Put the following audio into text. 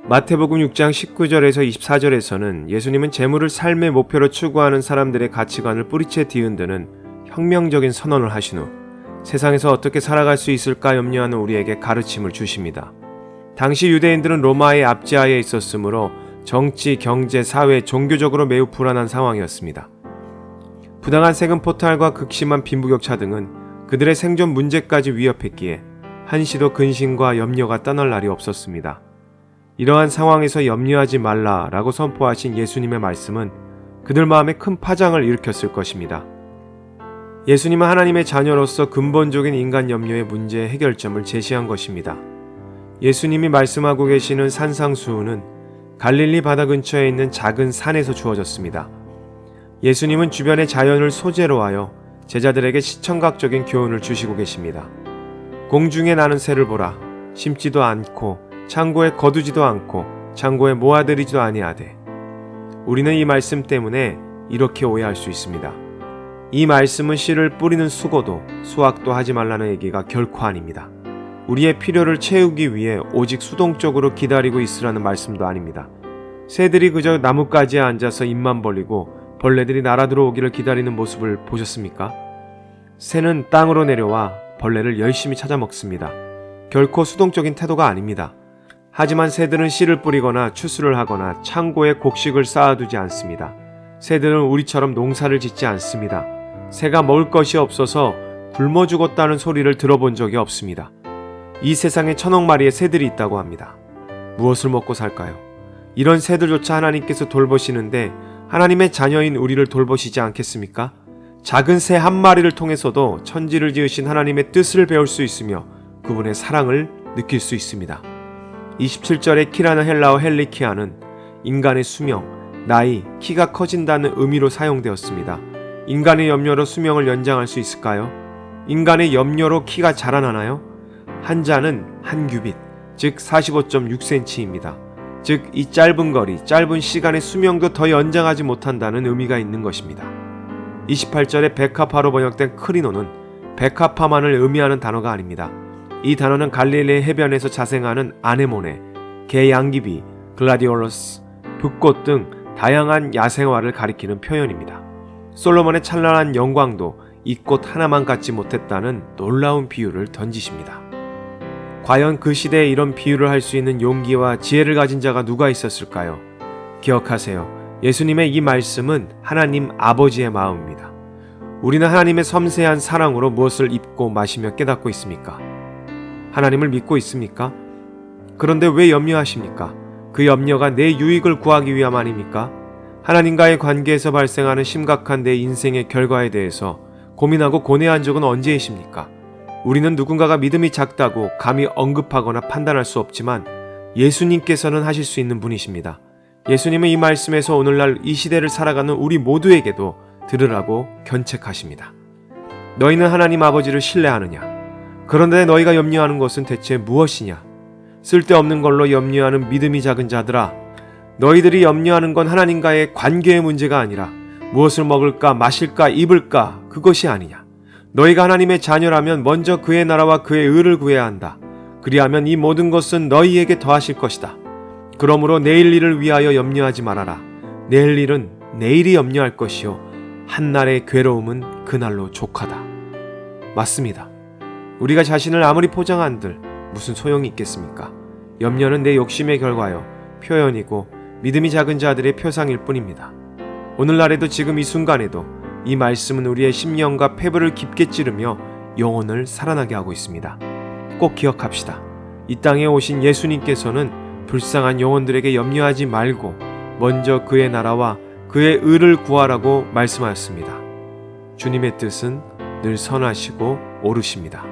마태복음 6장 19절에서 24절에서는 예수님은 재물을 삶의 목표로 추구하는 사람들의 가치관을 뿌리채 뒤흔드는 혁명적인 선언을 하신 후 세상에서 어떻게 살아갈 수 있을까 염려하는 우리에게 가르침을 주십니다. 당시 유대인들은 로마의 압제하에 있었으므로 정치, 경제, 사회, 종교적으로 매우 불안한 상황이었습니다. 부당한 세금 포탈과 극심한 빈부격차 등은 그들의 생존 문제까지 위협했기에 한시도 근심과 염려가 떠날 날이 없었습니다. 이러한 상황에서 염려하지 말라라고 선포하신 예수님의 말씀은 그들 마음에 큰 파장을 일으켰을 것입니다. 예수님은 하나님의 자녀로서 근본적인 인간 염려의 문제의 해결점을 제시한 것입니다. 예수님이 말씀하고 계시는 산상수훈은 갈릴리 바다 근처에 있는 작은 산에서 주어졌습니다. 예수님은 주변의 자연을 소재로 하여 제자들에게 시청각적인 교훈을 주시고 계십니다. 공중에 나는 새를 보라. 심지도 않고 창고에 거두지도 않고 창고에 모아들이지도 아니하되. 우리는 이 말씀 때문에 이렇게 오해할 수 있습니다. 이 말씀은 씨를 뿌리는 수고도 수확도 하지 말라는 얘기가 결코 아닙니다. 우리의 필요를 채우기 위해 오직 수동적으로 기다리고 있으라는 말씀도 아닙니다. 새들이 그저 나뭇가지에 앉아서 입만 벌리고 벌레들이 날아 들어오기를 기다리는 모습을 보셨습니까? 새는 땅으로 내려와 벌레를 열심히 찾아 먹습니다. 결코 수동적인 태도가 아닙니다. 하지만 새들은 씨를 뿌리거나 추수를 하거나 창고에 곡식을 쌓아두지 않습니다. 새들은 우리처럼 농사를 짓지 않습니다. 새가 먹을 것이 없어서 굶어 죽었다는 소리를 들어본 적이 없습니다. 이 세상에 1000억 마리의 새들이 있다고 합니다. 무엇을 먹고 살까요? 이런 새들조차 하나님께서 돌보시는데 하나님의 자녀인 우리를 돌보시지 않겠습니까? 작은 새 한 마리를 통해서도 천지를 지으신 하나님의 뜻을 배울 수 있으며 그분의 사랑을 느낄 수 있습니다. 27절의 키라는 헬라어 헬리키아는 인간의 수명, 나이, 키가 커진다는 의미로 사용되었습니다. 인간의 염려로 수명을 연장할 수 있을까요? 인간의 염려로 키가 자라나나요? 한 자는 한 규빗, 즉 45.6cm입니다. 즉 이 짧은 거리, 짧은 시간의 수명도 더 연장하지 못한다는 의미가 있는 것입니다. 28절의 베카파로 번역된 크리노는 베카파만을 의미하는 단어가 아닙니다. 이 단어는 갈릴리 해변에서 자생하는 아네모네, 개 양귀비, 글라디올러스, 붓꽃 등 다양한 야생화를 가리키는 표현입니다. 솔로몬의 찬란한 영광도 이 꽃 하나만 갖지 못했다는 놀라운 비유를 던지십니다. 과연 그 시대에 이런 비유를 할 수 있는 용기와 지혜를 가진 자가 누가 있었을까요? 기억하세요. 예수님의 이 말씀은 하나님 아버지의 마음입니다. 우리는 하나님의 섬세한 사랑으로 무엇을 입고 마시며 깨닫고 있습니까? 하나님을 믿고 있습니까? 그런데 왜 염려하십니까? 그 염려가 내 유익을 구하기 위함 아닙니까? 하나님과의 관계에서 발생하는 심각한 내 인생의 결과에 대해서 고민하고 고뇌한 적은 언제이십니까? 우리는 누군가가 믿음이 작다고 감히 언급하거나 판단할 수 없지만 예수님께서는 하실 수 있는 분이십니다. 예수님은 이 말씀에서 오늘날 이 시대를 살아가는 우리 모두에게도 들으라고 견책하십니다. 너희는 하나님 아버지를 신뢰하느냐? 그런데 너희가 염려하는 것은 대체 무엇이냐? 쓸데없는 걸로 염려하는 믿음이 작은 자들아, 너희들이 염려하는 건 하나님과의 관계의 문제가 아니라 무엇을 먹을까, 마실까, 입을까 그것이 아니냐. 너희가 하나님의 자녀라면 먼저 그의 나라와 그의 의를 구해야 한다. 그리하면 이 모든 것은 너희에게 더하실 것이다. 그러므로 내일 일을 위하여 염려하지 말아라. 내일 일은 내일이 염려할 것이요 한날의 괴로움은 그날로 족하다. 맞습니다. 우리가 자신을 아무리 포장한들 무슨 소용이 있겠습니까? 염려는 내 욕심의 결과요 표현이고 믿음이 작은 자들의 표상일 뿐입니다. 오늘날에도 지금 이 순간에도 이 말씀은 우리의 심령과 폐부를 깊게 찌르며 영혼을 살아나게 하고 있습니다. 꼭 기억합시다. 이 땅에 오신 예수님께서는 불쌍한 영혼들에게 염려하지 말고 먼저 그의 나라와 그의 의를 구하라고 말씀하였습니다. 주님의 뜻은 늘 선하시고 옳으십니다.